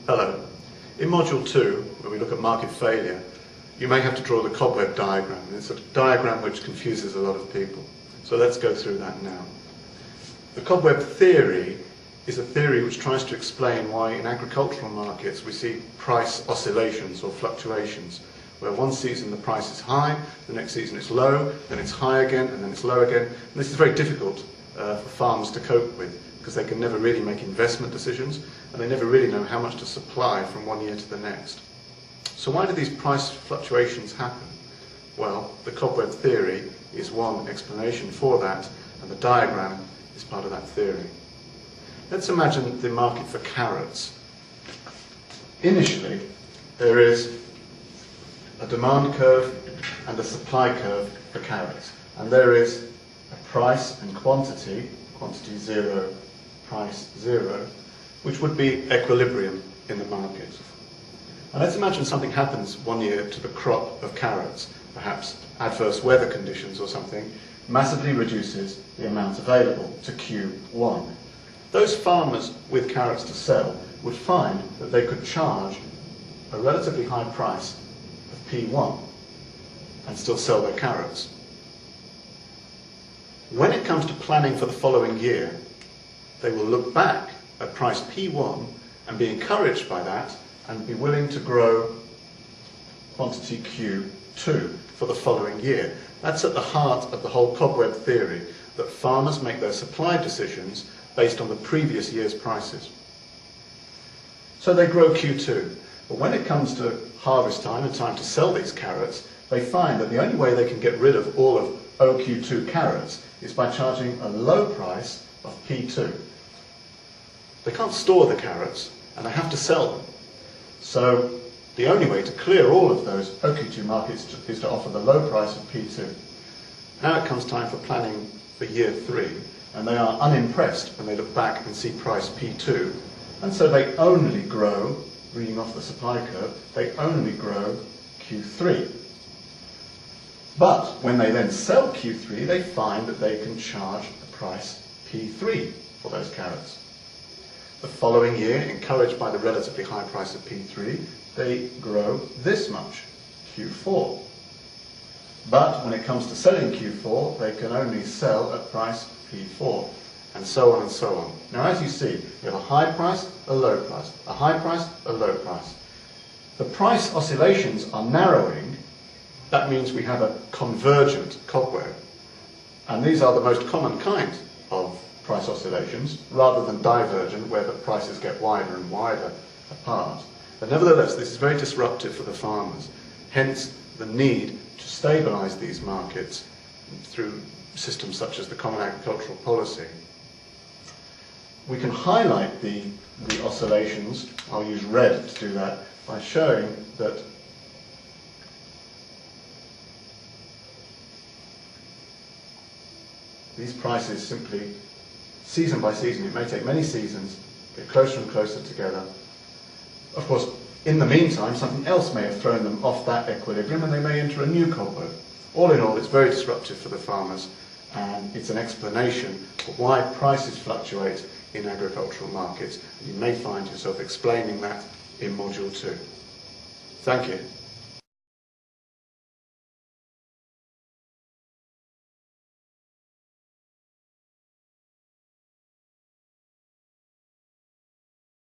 Hello. In Module 2, where we look at market failure, you may have to draw the cobweb diagram. It's a diagram which confuses a lot of people. So let's go through that now. The cobweb theory is a theory which tries to explain why in agricultural markets we see price oscillations or fluctuations, where one season the price is high, the next season it's low, then it's high again, and then it's low again. And this is very difficult for farmers to cope with, because they can never really make investment decisions, and they never really know how much to supply from one year to the next. So why do these price fluctuations happen? Well, the cobweb theory is one explanation for that, and the diagram is part of that theory. Let's imagine the market for carrots. Initially, there is a demand curve and a supply curve for carrots, and there is a price and quantity 0, price 0, which would be equilibrium in the market. And let's imagine something happens one year to the crop of carrots, perhaps adverse weather conditions or something, massively reduces the amount available to Q1. Those farmers with carrots to sell would find that they could charge a relatively high price of P1 and still sell their carrots. When it comes to planning for the following year, they will look back at price P1 and be encouraged by that and be willing to grow quantity Q2 for the following year. That's at the heart of the whole cobweb theory, that farmers make their supply decisions based on the previous year's prices. So they grow Q2, but when it comes to harvest time and time to sell these carrots, they find that the only way they can get rid of all of OQ2 carrots is by charging a low price of P2. They can't store the carrots, and they have to sell them. So the only way to clear all of those OQ2 markets is to offer the low price of P2. Now it comes time for planning for year 3, and they are unimpressed when they look back and see price P2, and so they only grow, reading off the supply curve, they only grow Q3. But when they then sell Q3, they find that they can charge a price P3 for those carrots. The following year, encouraged by the relatively high price of P3, they grow this much, Q4. But when it comes to selling Q4, they can only sell at price P4, and so on and so on. Now, as you see, we have a high price, a low price, a high price, a low price. The price oscillations are narrowing. That means we have a convergent cobweb. And these are the most common kind of price oscillations, rather than divergent, where the prices get wider and wider apart. But nevertheless, this is very disruptive for the farmers. Hence, the need to stabilize these markets through systems such as the Common Agricultural Policy. We can highlight the oscillations, I'll use red to do that, by showing that these prices simply, season by season, it may take many seasons, get closer and closer together. Of course, in the meantime, something else may have thrown them off that equilibrium and they may enter a new cobweb. All in all, it's very disruptive for the farmers, and it's an explanation for why prices fluctuate in agricultural markets. You may find yourself explaining that in Module 2. Thank you.